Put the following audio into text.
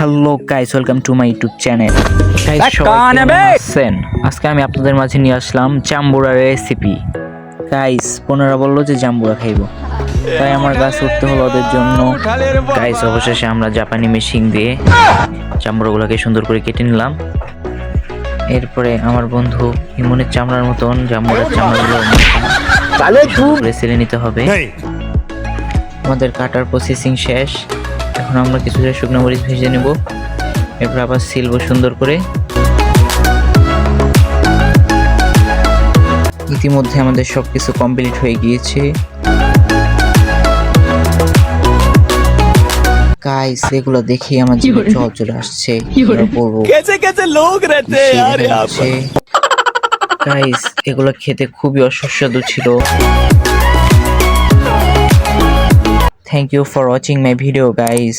Hello guys, welcome to my YouTube channel. আজকে আমি আপনাদের মাঝে নিয়ে আসলাম জাম্বুরা রেসিপি। গাইস বোনেরা বললো যে জাম্বুরা খাইব, তাই আমার গাছ উঠতে হলো ওদের জন্য। গাইস অবশেষে আমরা জাপানি মেশিন দিয়ে জাম্বুরাগুলোকে সুন্দর করে কেটে নিলাম। এরপরে আমার বন্ধু ইমনের চামড়ার মতন জাম্বুরার চামড়াগুলো ছেলে নিতে হবে। আমাদের কাটার প্রসেসিং শেষ। এখন আমরা কিছুটা শুকনো মরিচ ভেজে নেব, এরপর আবার সিলবো সুন্দর করে। ইতিমধ্যে আমাদের সবকিছু কমপ্লিট হয়ে গিয়েছে। গাইস এগুলো দেখে আমার জিভে জল চলে আসছে। গাইস এগুলো খেতে খুবই অসুস্বাদু ছিল। Thank you for watching my video guys.